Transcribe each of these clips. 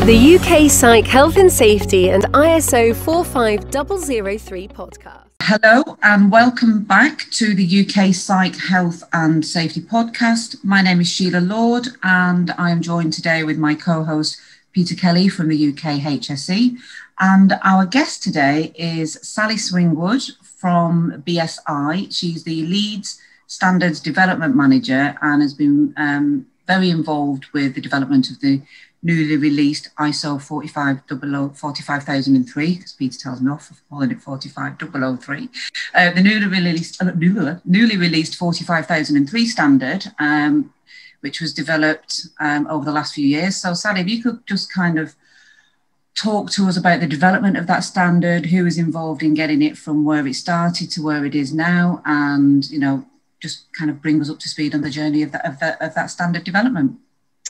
The UK Psych Health and Safety and ISO 45003 podcast. Hello and welcome back to the UK Psych Health and Safety podcast. My name is Sheila Lord and I am joined today with my co-host Peter Kelly from the UK HSE. And our guest today is Sally Swingewood from BSI. She's the Leeds Standards Development Manager and has been very involved with the development of the newly released ISO 45003, as Peter tells me off for calling it 45003, the newly released 45003 standard, which was developed over the last few years. So Sally, if you could just kind of talk to us about the development of that standard, who was involved in getting it from where it started to where it is now, and just kind of bring us up to speed on the journey of that standard development.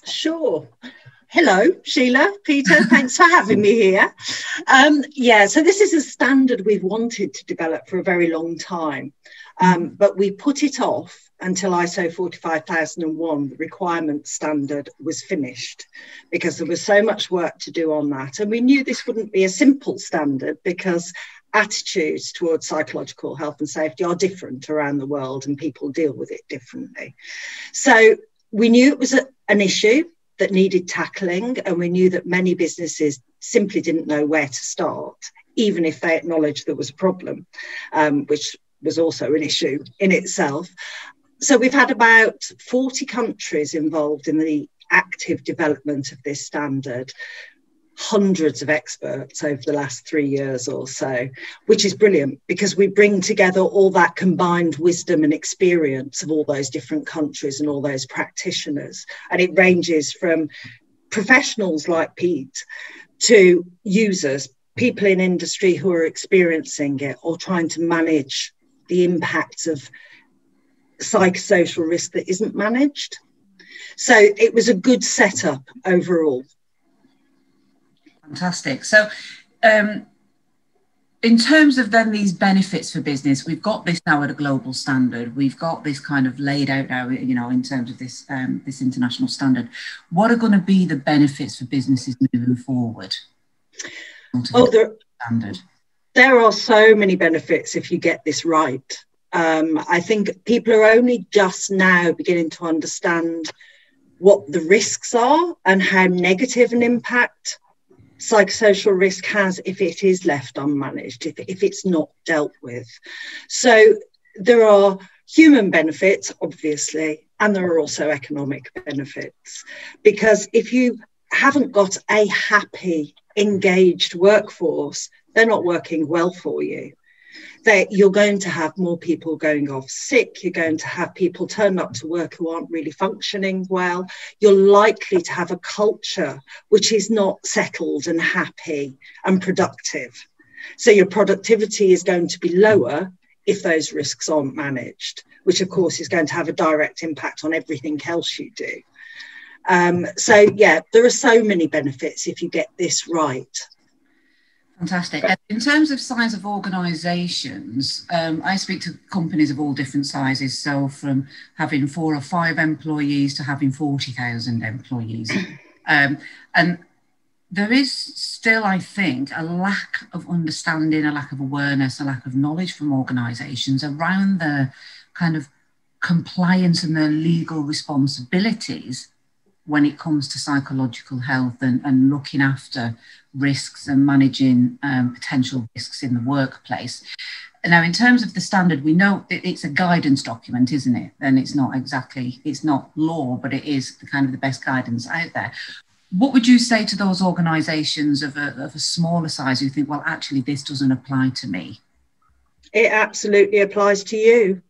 Sure. Hello, Sheila, Peter, thanks for having me here. So this is a standard we've wanted to develop for a very long time, but we put it off until ISO 45001, the requirement standard, was finished, because there was so much work to do on that. And we knew this wouldn't be a simple standard because attitudes towards psychological health and safety are different around the world and people deal with it differently. So we knew it was an issue that needed tackling, and we knew that many businesses simply didn't know where to start, even if they acknowledged there was a problem, which was also an issue in itself. So we've had about 40 countries involved in the active development of this standard, hundreds of experts over the last 3 years or so, which is brilliant because we bring together all that combined wisdom and experience of all those different countries and all those practitioners. And it ranges from professionals like Pete to users, people in industry who are experiencing it or trying to manage the impacts of psychosocial risk that isn't managed. So it was a good setup overall. Fantastic. So in terms of then these benefits for business, we've got this now at a global standard. We've got this kind of laid out now, in terms of this this international standard. What are going to be the benefits for businesses moving forward? There are so many benefits if you get this right. I think people are only just now beginning to understand what the risks are and how negative an impact psychosocial risk has if it is left unmanaged, if it's not dealt with. So there are human benefits, obviously, and there are also economic benefits, because if you haven't got a happy, engaged workforce, they're not working well for you. You're going to have more people going off sick. You're going to have people turn up to work who aren't really functioning well. You're likely to have a culture which is not settled and happy and productive. So your productivity is going to be lower if those risks aren't managed, which of course is going to have a direct impact on everything else you do. There are so many benefits if you get this right. Fantastic. And in terms of size of organisations, I speak to companies of all different sizes, so from having 4 or 5 employees to having 40,000 employees. And there is still, I think, a lack of understanding, a lack of awareness, a lack of knowledge from organisations around the kind of compliance and their legal responsibilities when it comes to psychological health and looking after risks and managing potential risks in the workplace. Now, in terms of the standard, we know it's a guidance document, isn't it? And it's not law, but it is the best guidance out there. What would you say to those organisations of a smaller size who think, well, actually, this doesn't apply to me? It absolutely applies to you.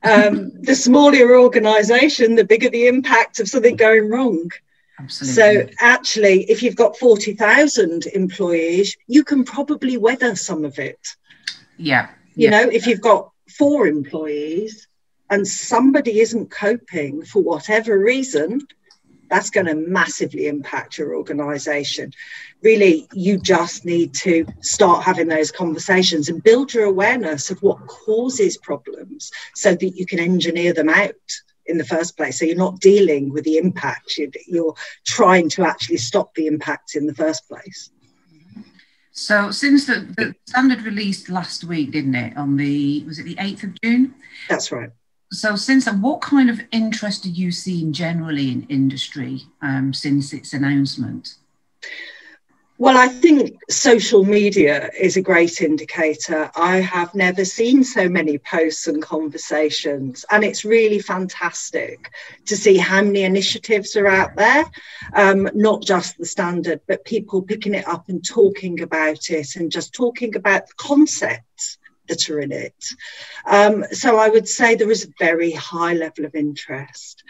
The smaller your organisation, the bigger the impact of something going wrong. Absolutely. So actually, if you've got 40,000 employees, you can probably weather some of it. Yeah. If you've got 4 employees and somebody isn't coping for whatever reason, that's going to massively impact your organisation. Really, you just need to start having those conversations and build your awareness of what causes problems so that you can engineer them out in the first place. So you're not dealing with the impact, you're trying to actually stop the impact in the first place. So since the standard released last week, didn't it, on was it the 8th of June? That's right. So since then, what kind of interest are you seeing generally in industry since its announcement? Well, I think social media is a great indicator. I have never seen so many posts and conversations, and it's really fantastic to see how many initiatives are out there, not just the standard, but people picking it up and talking about it and just talking about the concepts that are in it. So I would say there is a very high level of interest.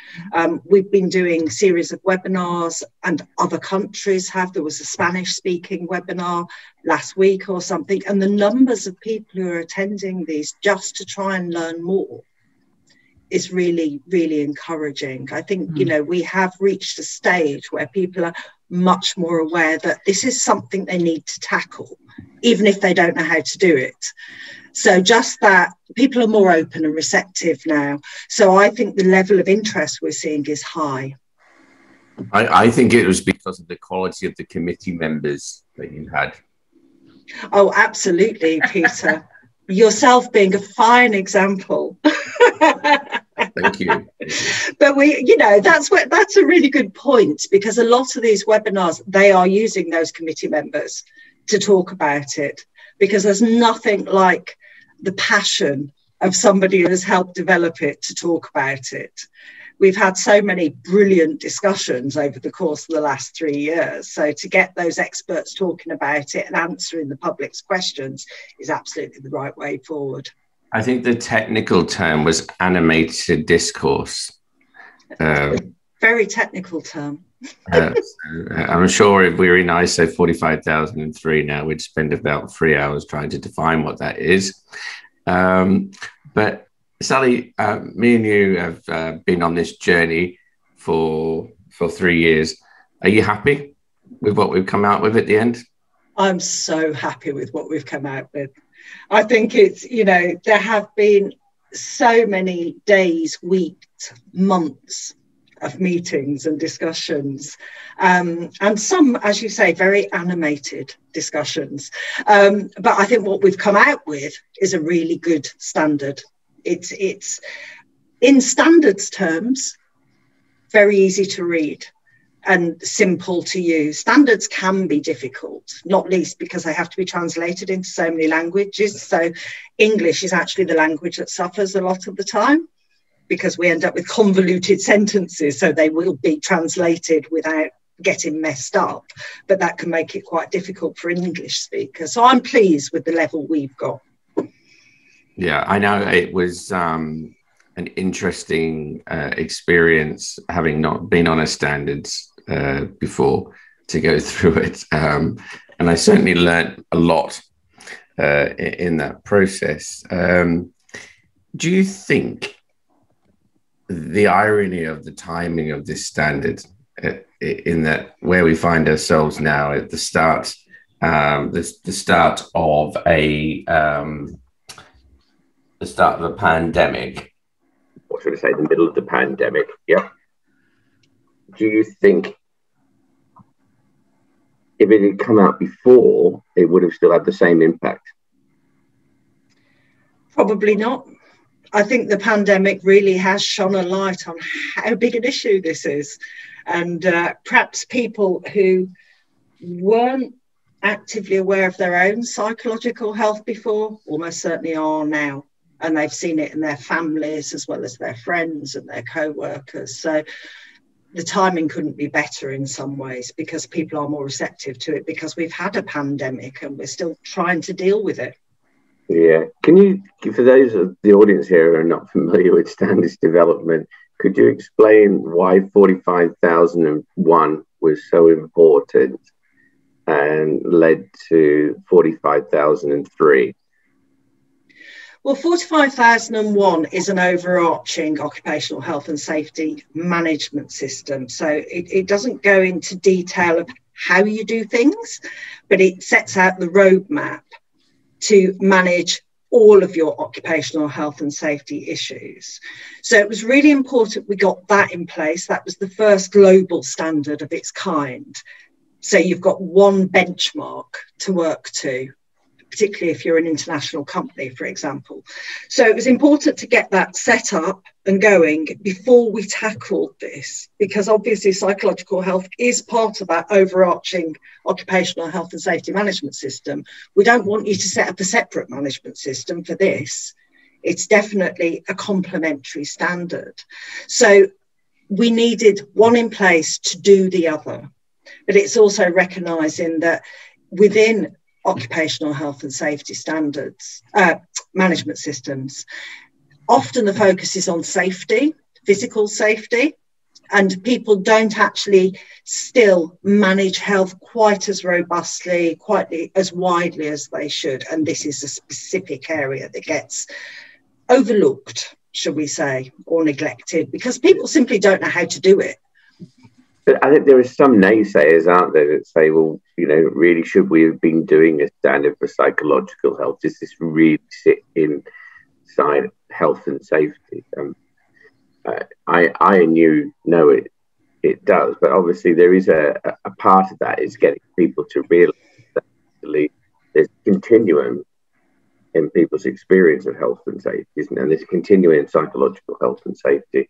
We've been doing a series of webinars, and other countries have. There was a Spanish speaking webinar last week or something, and the numbers of people who are attending these just to try and learn more is really, really encouraging. I think, you know, we have reached a stage where people are much more aware that this is something they need to tackle, even if they don't know how to do it. So just that, people are more open and receptive now. So I think the level of interest we're seeing is high. I think it was because of the quality of the committee members that you had. Oh, absolutely, Peter. Yourself being a fine example. Thank you. But you know, that's a really good point, because a lot of these webinars, they are using those committee members to talk about it, because there's nothing like the passion of somebody who has helped develop it to talk about it. We've had so many brilliant discussions over the course of the last 3 years. So to get those experts talking about it and answering the public's questions is absolutely the right way forward. I think the technical term was animated discourse. Very technical term. I'm sure if we were in ISO 45003 now, we'd spend about 3 hours trying to define what that is. But Sally, me and you have been on this journey for 3 years. Are you happy with what we've come out with at the end? I'm so happy with what we've come out with. I think it's, you know, there have been so many days, weeks, months of meetings and discussions, and some, as you say, very animated discussions. But I think what we've come out with is a really good standard. It's in standards terms, very easy to read and simple to use. Standards can be difficult, not least because they have to be translated into so many languages. So English is actually the language that suffers a lot of the time, because we end up with convoluted sentences, so they will be translated without getting messed up. But that can make it quite difficult for English speakers. So I'm pleased with the level we've got. Yeah, I know it was an interesting experience, having not been on a standards before, to go through it. And I certainly learned a lot in that process. Do you think the irony of the timing of this standard, in that where we find ourselves now at the start, the start of a pandemic, or should I say the middle of the pandemic? Yeah. Do you think if it had come out before, it would have still had the same impact? Probably not. I think the pandemic really has shone a light on how big an issue this is. And perhaps people who weren't actively aware of their own psychological health before almost certainly are now. And they've seen it in their families as well as their friends and their co-workers. So the timing couldn't be better in some ways, because people are more receptive to it, because we've had a pandemic and we're still trying to deal with it. Yeah. Can you, for those of the audience here who are not familiar with standards development, could you explain why 45,001 was so important and led to 45,003? Well, 45,001 is an overarching occupational health and safety management system. So it doesn't go into detail of how you do things, but it sets out the roadmap to manage all of your occupational health and safety issues. So it was really important we got that in place. That was the first global standard of its kind. So you've got one benchmark to work to, particularly if you're an international company, for example. So it was important to get that set up and going before we tackled this, because obviously psychological health is part of that overarching occupational health and safety management system. We don't want you to set up a separate management system for this. It's definitely a complementary standard. So we needed one in place to do the other, but it's also recognising that within occupational health and safety standards, management systems, often the focus is on safety, physical safety, and people don't actually still manage health quite as robustly, quite as widely as they should. And this is a specific area that gets overlooked, shall we say, or neglected, because people simply don't know how to do it. But I think there are some naysayers, aren't there, that say, well, you know, really, should we have been doing a standard for psychological health? Does this really sit inside health and safety? I and you know it does, but obviously there is a part of that is getting people to realise that actually there's a continuum in people's experience of health and safety, isn't there? And there's a continuum in psychological health and safety.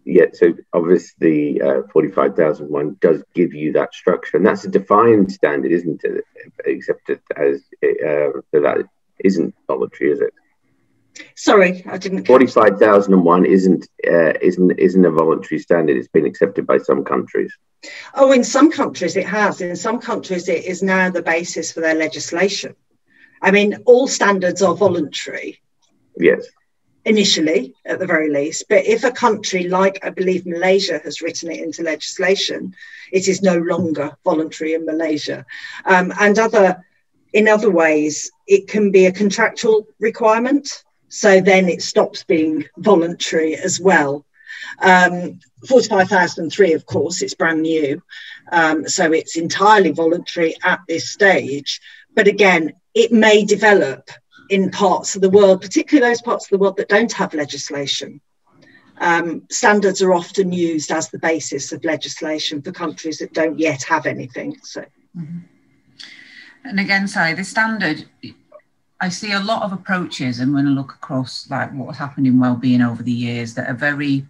Yeah, so obviously 45,001 does give you that structure, and that's a defined standard, isn't it? Accepted as that isn't voluntary, is it? Sorry, I didn't. 45,001 isn't a voluntary standard. It's been accepted by some countries. Oh, in some countries it has. In some countries it is now the basis for their legislation. I mean, all standards are voluntary. Yes. Initially, at the very least. But if a country like, I believe, Malaysia has written it into legislation, it is no longer voluntary in Malaysia. And in other ways, it can be a contractual requirement. So then it stops being voluntary as well. 45,003, of course, it's brand new. So it's entirely voluntary at this stage. But again, it may develop in parts of the world, particularly those parts of the world that don't have legislation. Standards are often used as the basis of legislation for countries that don't yet have anything. So, And again, Sally, the standard, I see a lot of approaches, and when I look across like what's happened in wellbeing over the years, that are very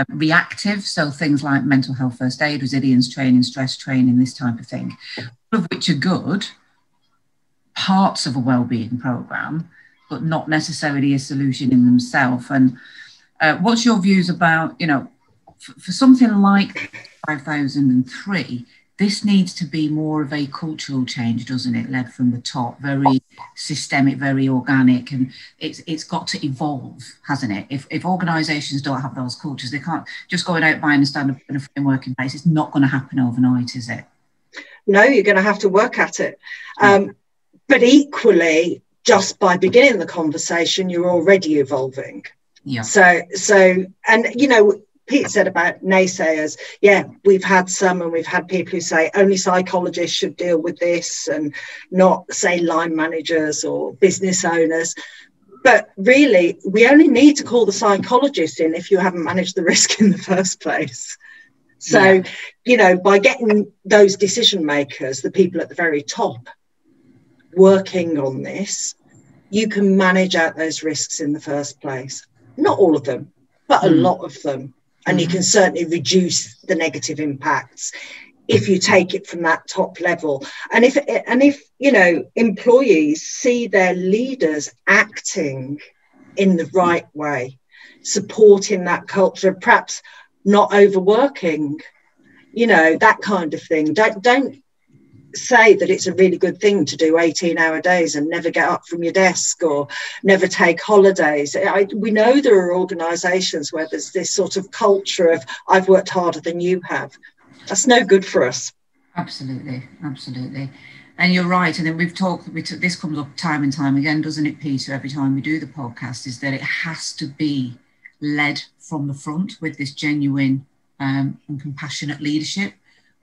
reactive. So things like mental health first aid, resilience training, stress training, this type of thing, all of which are good parts of a wellbeing program, but not necessarily a solution in themselves. And what's your views about, you know, for something like 5003, this needs to be more of a cultural change, doesn't it? Led from the top, very systemic, very organic, and it's got to evolve, hasn't it? If organisations don't have those cultures, they can't just go out buying a standard and a framework in place. It's not going to happen overnight, is it? No, you're going to have to work at it. But equally, just by beginning the conversation, you're already evolving. Yeah. So, and you know, Pete said about naysayers. Yeah, we've had some, and we've had people who say only psychologists should deal with this, and not say line managers or business owners. But really, we only need to call the psychologist in if you haven't managed the risk in the first place. So, you know, by getting those decision makers, the people at the very top, working on this, you can manage out those risks in the first place. Not all of them, but a lot of them. And you can certainly reduce the negative impacts if you take it from that top level. And if you know, employees see their leaders acting in the right way, supporting that culture, perhaps not overworking, you know, that kind of thing. Don't say that it's a really good thing to do 18-hour days and never get up from your desk or never take holidays. We know there are organisations where there's this sort of culture of I've worked harder than you have. That's no good for us. Absolutely, absolutely. And you're right. And then this comes up time and time again, doesn't it, Peter, every time we do the podcast, is that it has to be led from the front with this genuine and compassionate leadership,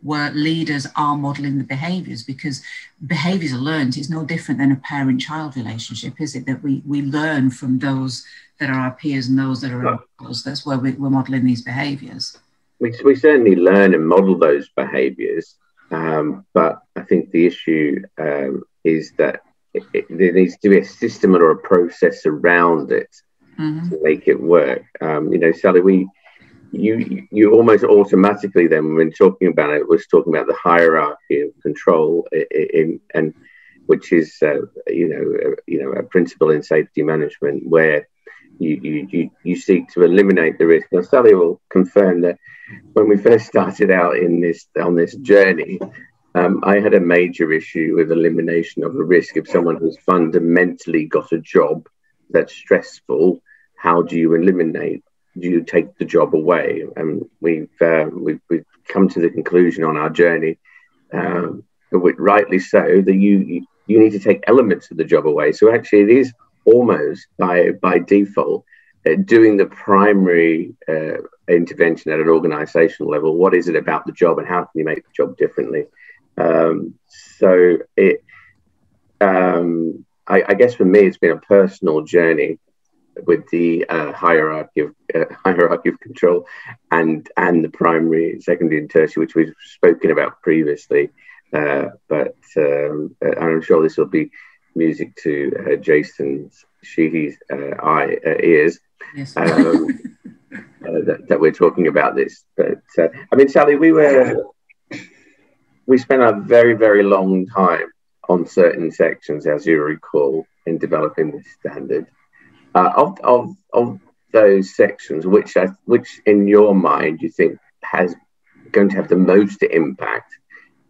where leaders are modeling the behaviors, because behaviors are learned. It's no different than a parent-child relationship, is it? That we learn from those that are our peers and those that are our models. That's where we're modeling these behaviors. We certainly learn and model those behaviors, but I think the issue is that there needs to be a system or a process around it to make it work. Sally, you almost automatically then, when talking about it, was talking about the hierarchy of control, and which is a principle in safety management where you seek to eliminate the risk. Now, Sally will confirm that when we first started out on this journey, I had a major issue with elimination of a risk. If someone has fundamentally got a job that's stressful, how do you eliminate? Do you take the job away? And we've come to the conclusion on our journey, rightly so, that you need to take elements of the job away. So actually, it is almost by default doing the primary intervention at an organizational level. What is it about the job, and how can you make the job differently? I guess for me, it's been a personal journey with the hierarchy of control and the primary, secondary, and tertiary, which we've spoken about previously. But I'm sure this will be music to Jason's, Sheehy's ears. Yes. That we're talking about this. But Sally, we spent a very, very long time on certain sections, as you recall, in developing this standard. Of those sections, which in your mind you think has going to have the most impact,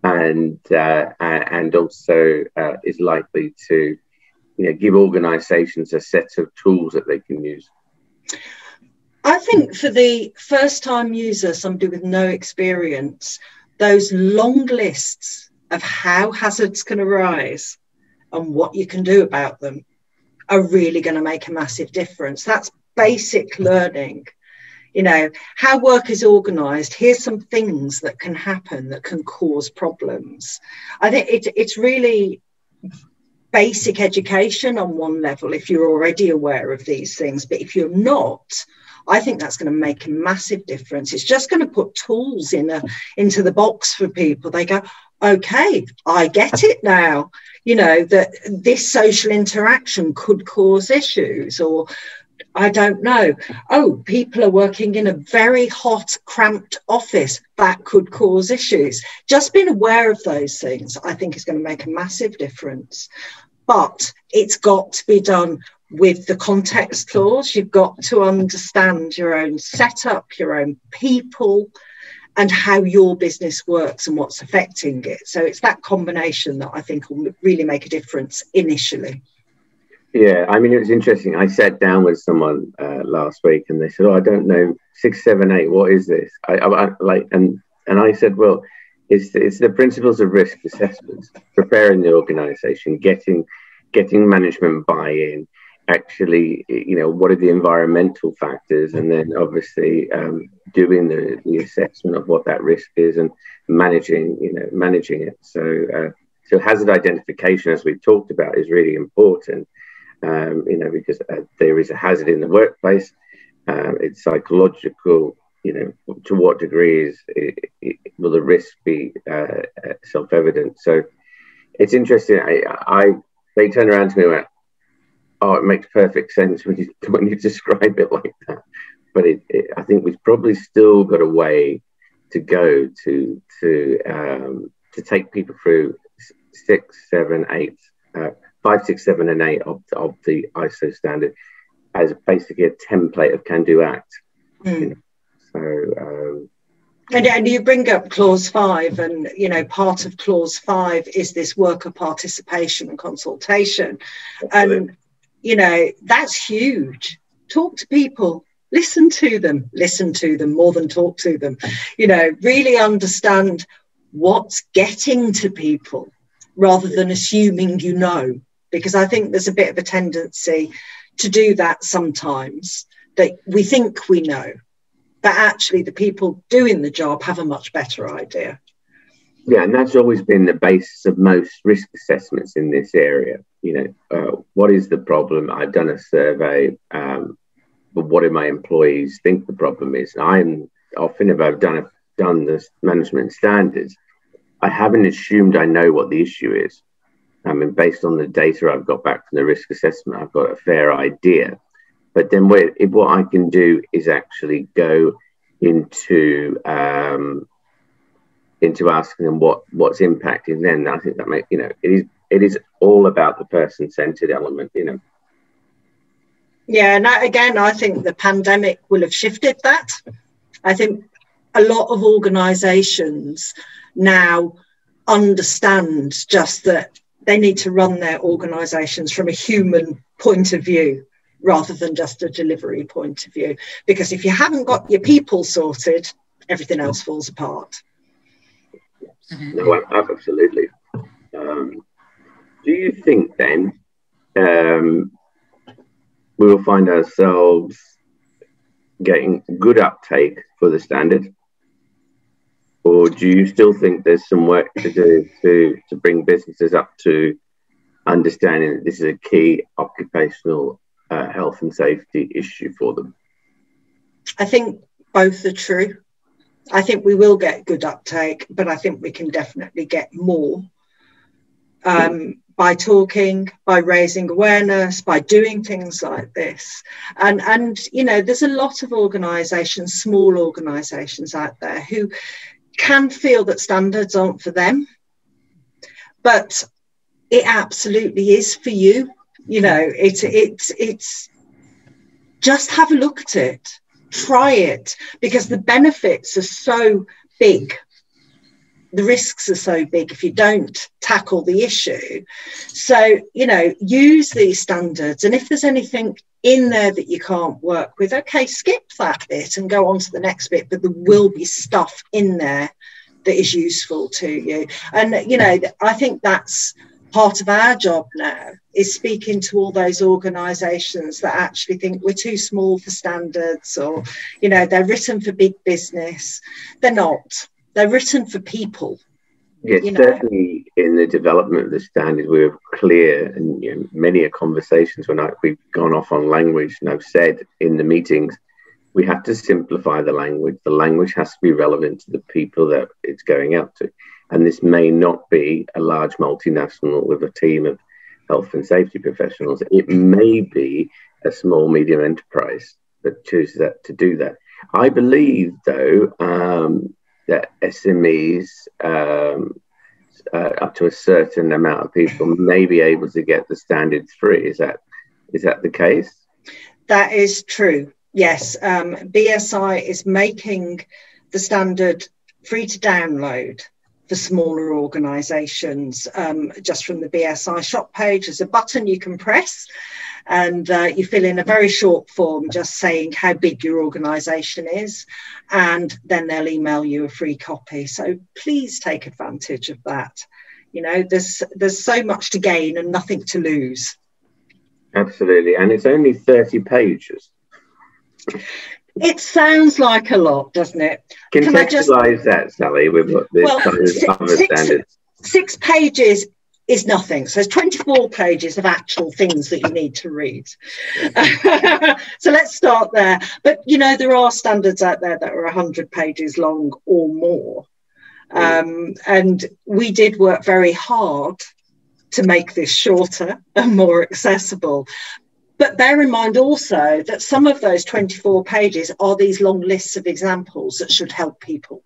and also is likely to give organisations a set of tools that they can use? I think for the first-time user, somebody with no experience, those long lists of how hazards can arise and what you can do about them are really going to make a massive difference. That's basic learning. How work is organised. Here's some things that can happen that can cause problems. I think it's really basic education on one level if you're already aware of these things. But if you're not, I think that's going to make a massive difference. It's just going to put tools into the box for people. They go, okay, I get it now. That this social interaction could cause issues, or I don't know. Oh, people are working in a very hot, cramped office. That could cause issues. Just being aware of those things, I think, is going to make a massive difference. But it's got to be done with the context clause. You've got to understand your own setup, your own people, and how your business works and what's affecting it. So it's that combination that I think will really make a difference initially. Yeah, it was interesting. I sat down with someone last week and they said, I don't know, 6, 7, 8, what is this? And I said, well, it's the principles of risk assessments, preparing the organisation, getting management buy-in, actually, what are the environmental factors, and then obviously doing the assessment of what that risk is and managing it. So hazard identification, as we've talked about, is really important, because there is a hazard in the workplace. It's psychological. To what degree will the risk be self-evident? So it's interesting. They turned around to me and went, it makes perfect sense when you describe it like that. But I think we've probably still got a way to go to take people through 6, 7, 8, 5, 6, 7, and 8 of the ISO standard as basically a template of can-do act. And you bring up clause 5, and part of clause 5 is this worker participation and consultation. Absolutely. And that's huge. Talk to people, listen to them more than talk to them. Really understand what's getting to people rather than assuming because I think there's a bit of a tendency to do that sometimes, that we think we know, but actually the people doing the job have a much better idea. Yeah, and that's always been the basis of most risk assessments in this area. What is the problem? I've done a survey, but what do my employees think the problem is? I'm often, if I've done this management standards, I haven't assumed I know what the issue is. I mean, based on the data I've got back from the risk assessment, I've got a fair idea. But then what I can do is actually go into asking them what's impacting them. I think that it is all about the person-centered element. Yeah, and again, I think the pandemic will have shifted that. I think a lot of organisations now understand just that they need to run their organisations from a human point of view rather than just a delivery point of view. Because if you haven't got your people sorted, everything else falls apart. No, absolutely. Do you think then we will find ourselves getting good uptake for the standard? Or do you still think there's some work to do to bring businesses up to understanding that this is a key occupational health and safety issue for them? I think both are true. I think we will get good uptake, but I think we can definitely get more by talking, by raising awareness, by doing things like this. And there's a lot of organisations, small organisations out there who can feel that standards aren't for them, but it absolutely is for you. It's just have a look at it, try it, because the benefits are so big. The risks are so big if you don't tackle the issue. So, use these standards. And if there's anything in there that you can't work with, okay, skip that bit and go on to the next bit. But there will be stuff in there that is useful to you. And, I think that's part of our job now, is speaking to all those organisations that actually think we're too small for standards, or, they're written for big business. They're not. They're written for people. Yes, certainly in the development of the standard, we were clear, and many conversations when we've gone off on language, and I've said in the meetings, we have to simplify the language. The language has to be relevant to the people that it's going out to. And this may not be a large multinational with a team of health and safety professionals. It may be a small, medium enterprise that chooses to do that. I believe, though, that SMEs up to a certain amount of people may be able to get the standard free. Is that the case? That is true. Yes, BSI is making the standard free to download for smaller organisations. Just from the BSI shop page, there's a button you can press, and you fill in a very short form just saying how big your organisation is, and then they'll email you a free copy. So please take advantage of that. There's so much to gain and nothing to lose. Absolutely, and it's only 30 pages. It sounds like a lot, doesn't it? Contextualise that, Sally, with what other standards. 6 pages is nothing. So there's 24 pages of actual things that you need to read. So let's start there. But, there are standards out there that are 100 pages long or more. And we did work very hard to make this shorter and more accessible. But bear in mind also that some of those 24 pages are these long lists of examples that should help people.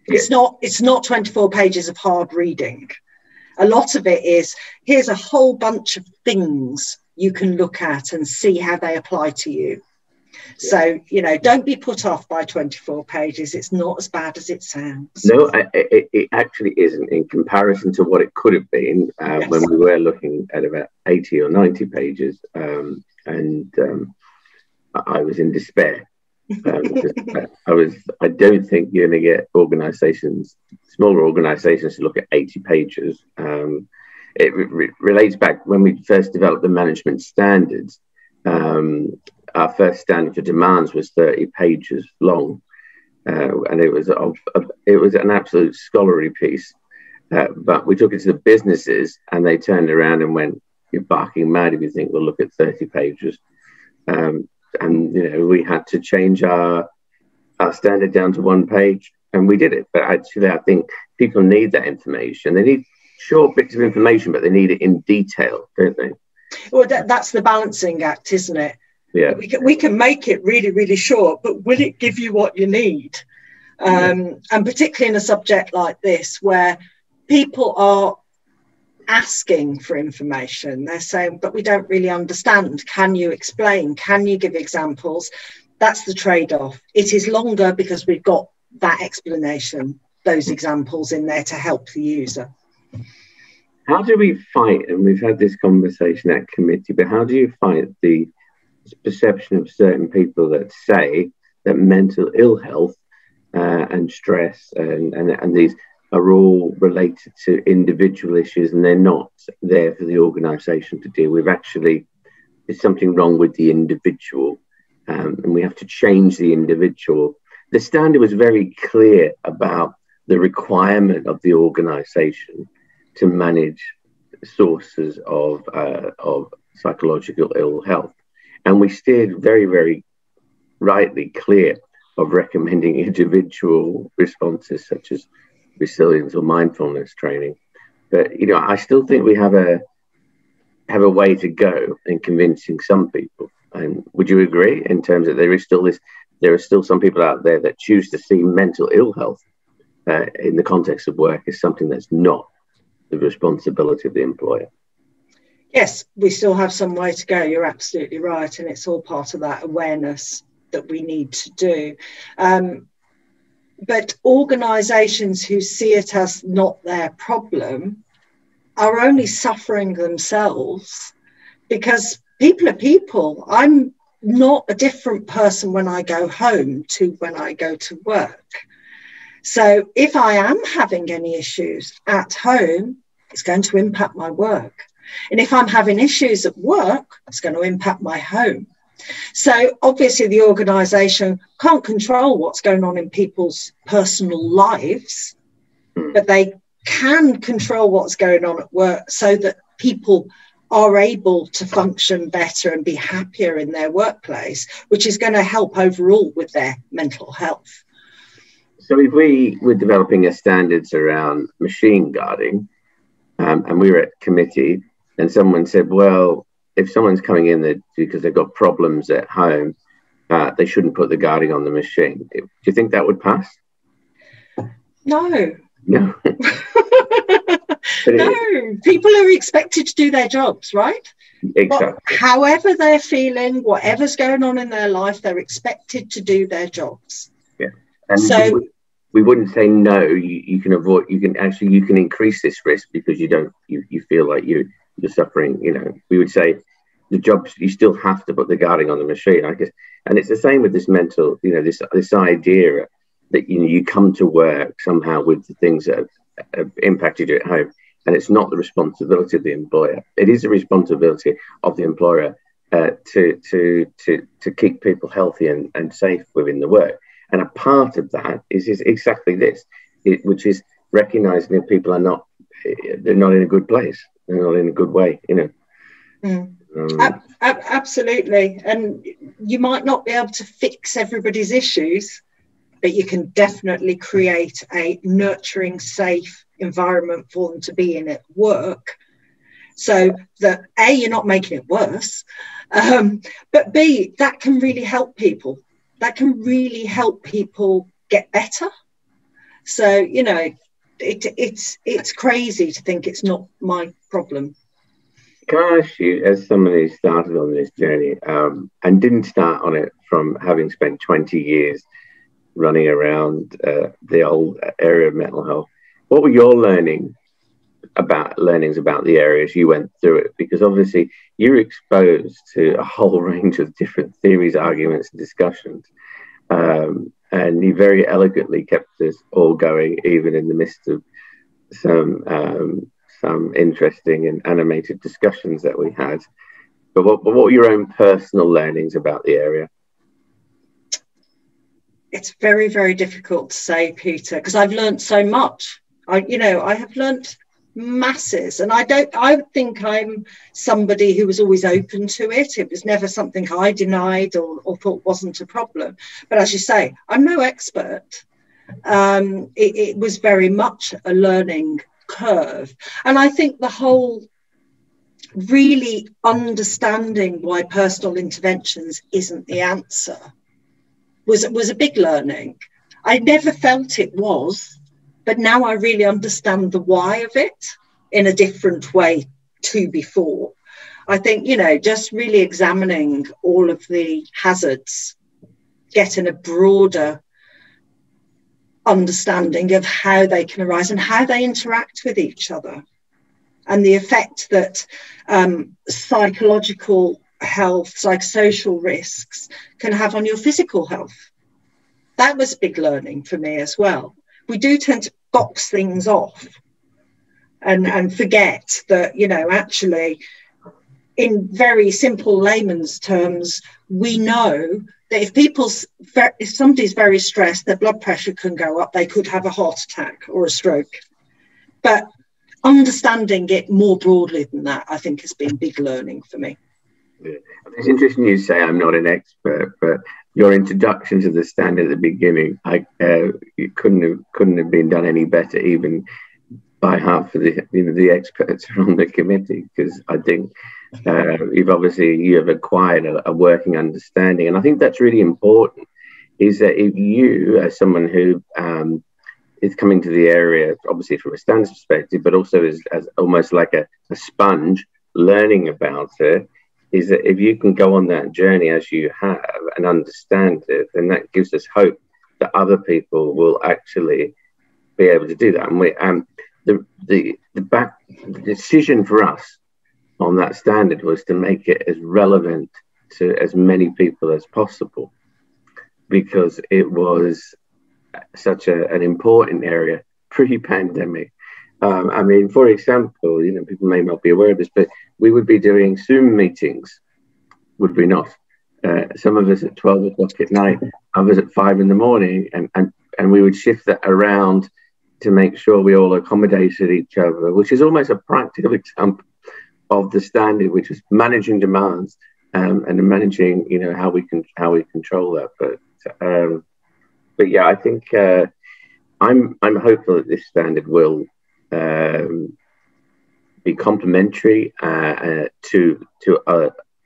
It's not 24 pages of hard reading. A lot of it is, here's a whole bunch of things you can look at and see how they apply to you. So, don't be put off by 24 pages. It's not as bad as it sounds. No, it actually isn't, in comparison to what it could have been when we were looking at about 80 or 90 pages. I was in despair. I don't think you're going to get smaller organisations to look at 80 pages. It relates back when we first developed the management standards. Our first standard for demands was 30 pages long, and it was an absolute scholarly piece. But we took it to the businesses, and they turned around and went, "You're barking mad if you think we'll look at 30 pages." And we had to change our standard down to 1 page, and we did it. But actually, I think people need that information. They need short bits of information, but they need it in detail, don't they? Well, that's the balancing act, isn't it? Yeah. We can make it really, really short, but will it give you what you need? And particularly in a subject like this, where people are asking for information, they're saying, but we don't really understand. Can you explain? Can you give examples? That's the trade-off. It is longer because we've got that explanation, those examples in there to help the user. How do we fight, and we've had this conversation at committee, but how do you fight the perception of certain people that say that mental ill health and stress and these are all related to individual issues, and they're not there for the organisation to deal with? Actually, there's something wrong with the individual, and we have to change the individual. The standard was very clear about the requirement of the organisation to manage sources of psychological ill health. And we steered very, very rightly clear of recommending individual responses such as resilience or mindfulness training. But, I still think we have a way to go in convincing some people. And would you agree in terms of there are still some people out there that choose to see mental ill health in the context of work as something that's not the responsibility of the employer? Yes, we still have some way to go. You're absolutely right. And it's all part of that awareness that we need to do. But organisations who see it as not their problem are only suffering themselves, because people are people. I'm not a different person when I go home to when I go to work. So if I am having any issues at home, it's going to impact my work. And if I'm having issues at work, it's going to impact my home. So obviously the organisation can't control what's going on in people's personal lives, but they can control what's going on at work so that people are able to function better and be happier in their workplace, which is going to help overall with their mental health. So if we were developing standards around machine guarding, and we were at committee, and someone said, well, if someone's coming in there because they've got problems at home, they shouldn't put the guarding on the machine. Do you think that would pass? No. No. No, people are expected to do their jobs, right? Exactly. But however they're feeling, whatever's going on in their life, they're expected to do their jobs. Yeah. And so we wouldn't say no. You can avoid. You can increase this risk because you feel like you're suffering. We would say the jobs, you still have to put the guarding on the machine, I guess. And it's the same with this mental. This idea that you come to work somehow with the things that have impacted you at home, and it's not the responsibility of the employer. It is the responsibility of the employer to keep people healthy and safe within the work. And a part of that is exactly this, which is recognizing that people they're not in a good place. They're not in a good way, Absolutely. And you might not be able to fix everybody's issues, but you can definitely create a nurturing, safe environment for them to be in at work. So that A, you're not making it worse, but B, that can really help people. That can really help people get better. So, it's crazy to think it's not my problem. Can I ask you, as someone who started on this journey and didn't start on it from having spent 20 years running around the old area of mental health, what were your learnings about the areas you went through it? Because obviously you're exposed to a whole range of different theories, arguments, and discussions. And you very elegantly kept us all going, even in the midst of some interesting and animated discussions that we had. But what were your own personal learnings about the area? It's very, very difficult to say, Peter, because I've learned so much I have learnt masses, and I think I'm somebody who was always open to it. It was never something I denied or thought wasn't a problem. But as you say, I'm no expert. It was very much a learning curve. And I think the whole really understanding why personal interventions isn't the answer was a big learning. I never felt it was, but now I really understand the why of it in a different way to before. I think, just really examining all of the hazards, getting a broader understanding of how they can arise and how they interact with each other, and the effect that psychological health, psychosocial risks can have on your physical health. That was big learning for me as well. We do tend to box things off and forget that, actually, in very simple layman's terms, we know that if somebody's very stressed, their blood pressure can go up, they could have a heart attack or a stroke. But understanding it more broadly than that, I think, has been big learning for me. Yeah. It's interesting you say I'm not an expert, but your introduction to the standard at the beginning, it couldn't have been done any better, even by half of the experts on the committee, because I think you have acquired a working understanding, and I think that's really important. Is that if you, as someone who is coming to the area, obviously from a standards perspective, but also as almost like a sponge learning about it, is that if you can go on that journey as you have and understand it, then that gives us hope that other people will actually be able to do that. And the decision for us on that standard was to make it as relevant to as many people as possible, because it was such an important area pre-pandemic. For example, people may not be aware of this, but we would be doing Zoom meetings, would we not? Some of us at 12 o'clock at night, others at 5 in the morning, and we would shift that around to make sure we all accommodated each other, which is almost a practical example of the standard, which is managing demands and managing, how we control that. But yeah, I think I'm hopeful that this standard will be complementary to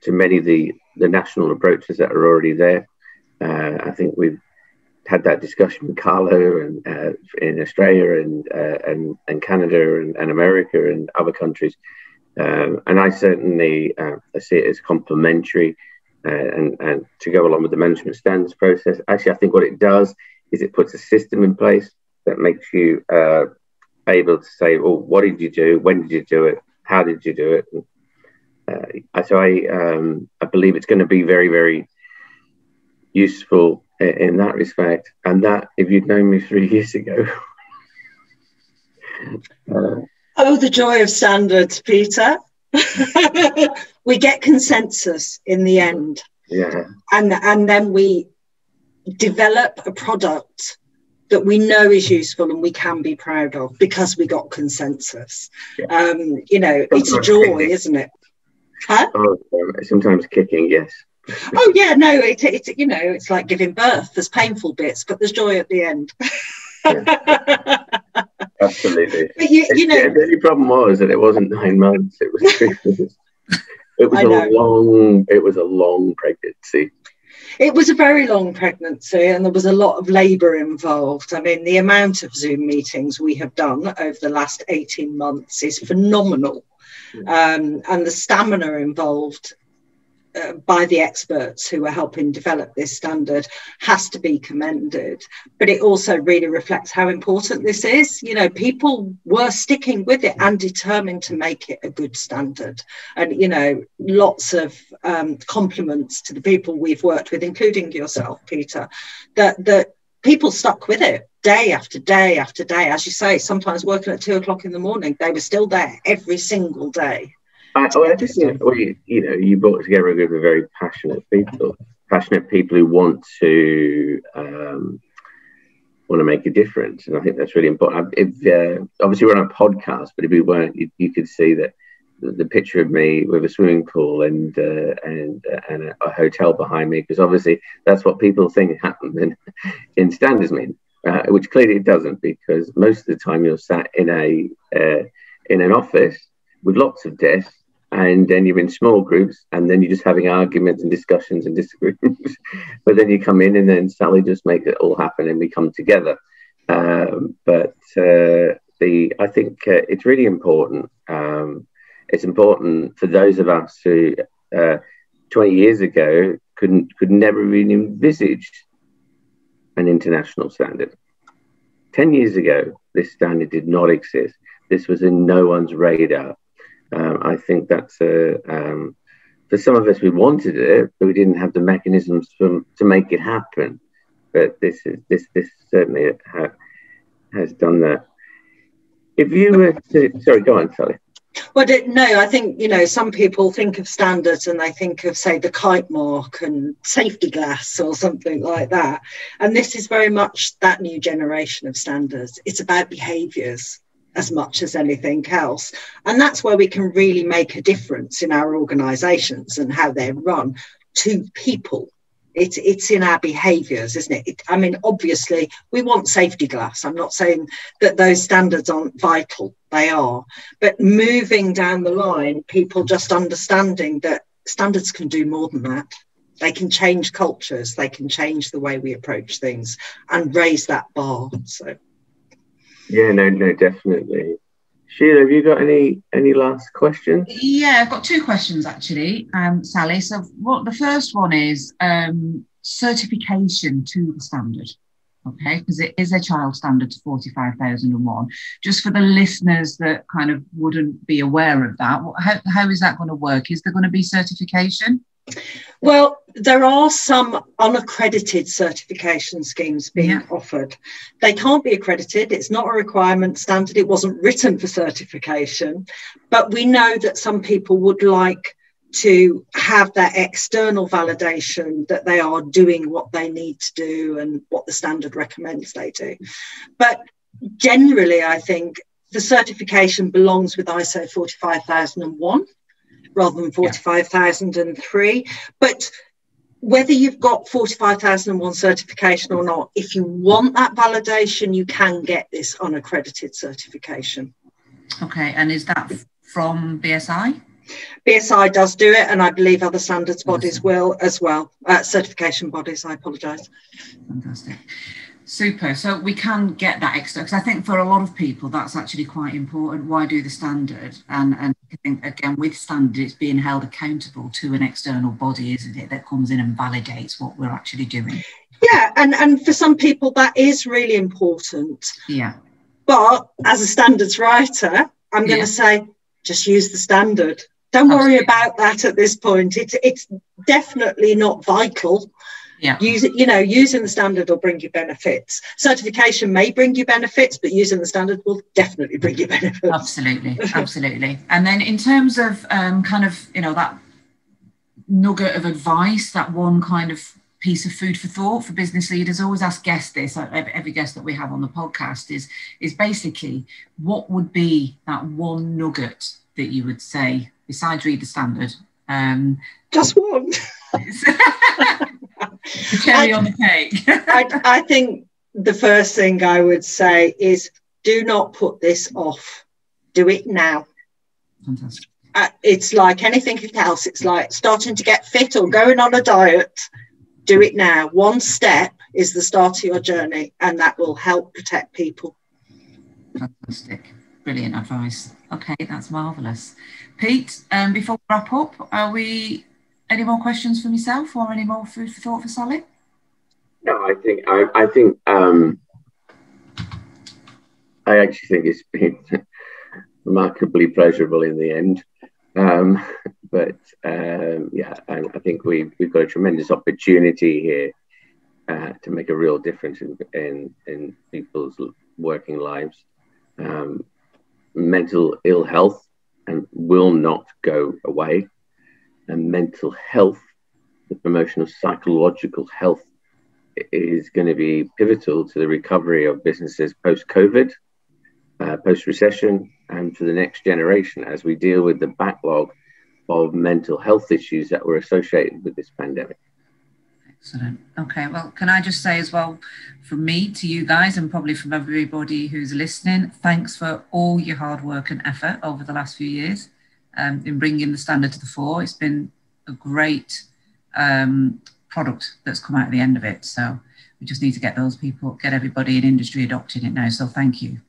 many of the national approaches that are already there. I think we've had that discussion with Carlo and in Australia and Canada and America and other countries, and I certainly see it as complementary and to go along with the management standards process. Actually, I think what it does is it puts a system in place that makes you able to say, well, what did you do? When did you do it? How did you do it? So I believe it's going to be very, very useful in that respect. And that, if you'd known me 3 years ago. The joy of standards, Peter. We get consensus in the end. Yeah. And then we develop a product that we know is useful and we can be proud of because we got consensus. Yeah. It's a joy, isn't it? Huh? Sometimes kicking, yes. Oh yeah, no, it's like giving birth. There's painful bits, but there's joy at the end. Yeah. Absolutely. But the only problem was that it wasn't 9 months. It was 3 years. It was a long pregnancy. It was a very long pregnancy, and there was a lot of labour involved. I mean, the amount of Zoom meetings we have done over the last 18 months is phenomenal. And the stamina involved by the experts who are helping develop this standard has to be commended. But it also really reflects how important this is. People were sticking with it and determined to make it a good standard. And, lots of compliments to the people we've worked with, including yourself, Peter, that people stuck with it day after day after day. As you say, sometimes working at 2 o'clock in the morning, they were still there every single day. I just think, you brought together a group of very passionate people who want to want to make a difference. And I think that's really important. Obviously we're on a podcast, but if we weren't, you could see that the picture of me with a swimming pool and a hotel behind me, because obviously that's what people think happens in standards meeting, which clearly it doesn't, because most of the time you're sat in an office with lots of desks, and then you're in small groups, and then you're just having arguments and discussions and disagreements. But then you come in, and then Sally just makes it all happen, and we come together. I think it's really important. It's important for those of us who 20 years ago could never have been envisaged an international standard. 10 years ago, this standard did not exist. This was in no one's radar. I think that's for some of us, we wanted it, but we didn't have the mechanisms to make it happen. But this certainly has done that. If you were to, sorry, go on, Sally. Well, no, I think, some people think of standards and they think of, say, the kite mark and safety glass or something like that. And this is very much that new generation of standards. It's about behaviours as much as anything else. And that's where we can really make a difference in our organisations and how they're run to people. It's in our behaviours, isn't it? I mean, obviously, we want safety glass. I'm not saying that those standards aren't vital. They are. But moving down the line, people just understanding that standards can do more than that. They can change cultures. They can change the way we approach things and raise that bar. So, yeah, no, definitely. Sheila, have you got any last questions? Yeah, I've got two questions actually, Sally. So the first one is certification to the standard, okay? Because it is a child standard to 45,001. Just for the listeners that kind of wouldn't be aware of that, how is that going to work? Is there going to be certification? Well, there are some unaccredited certification schemes being offered. They can't be accredited. It's not a requirement standard. It wasn't written for certification. But we know that some people would like to have that external validation that they are doing what they need to do and what the standard recommends they do. But generally, I think the certification belongs with ISO 45001. Rather than 45,003. But whether you've got 45,001 certification or not, if you want that validation, you can get this unaccredited certification. Okay, and is that from BSI? BSI does do it, and I believe other standards bodies will as well. Certification bodies, I apologise. Fantastic. Super. So we can get that extra, because I think for a lot of people that's actually quite important. Why do the standard? And I think, again, with standard, it's being held accountable to an external body, isn't it, that comes in and validates what we're actually doing. Yeah, and for some people that is really important. Yeah. But as a standards writer, I'm going to say, just use the standard. Don't worry about that at this point. It's definitely not vital. Yeah. Using the standard will bring you benefits. Certification may bring you benefits, but using the standard will definitely bring you benefits. Absolutely. And then in terms of that nugget of advice, that one kind of piece of food for thought for business leaders, I always ask guests this, every guest that we have on the podcast is basically, what would be that one nugget that you would say, besides read the standard? Just one. The cherry on the cake. I think the first thing I would say is, do not put this off. Do it now. Fantastic. It's like anything else. It's like starting to get fit or going on a diet. Do it now. One step is the start of your journey, and that will help protect people. Fantastic. Brilliant advice. Okay, that's marvellous. Pete, before we wrap up, any more questions from yourself or any more food for thought for Sally? No, I actually think it's been remarkably pleasurable in the end. I think we've got a tremendous opportunity here to make a real difference in people's working lives. Mental ill health will not go away. And mental health, the promotion of psychological health, is going to be pivotal to the recovery of businesses post-COVID, post-recession, and to the next generation as we deal with the backlog of mental health issues that were associated with this pandemic. Excellent. Okay, well, can I just say as well, from me to you guys, and probably from everybody who's listening, thanks for all your hard work and effort over the last few years in bringing the standard to the fore. It's been a great product that's come out at the end of it. So we just need to get those people, get everybody in industry adopting it now. So thank you.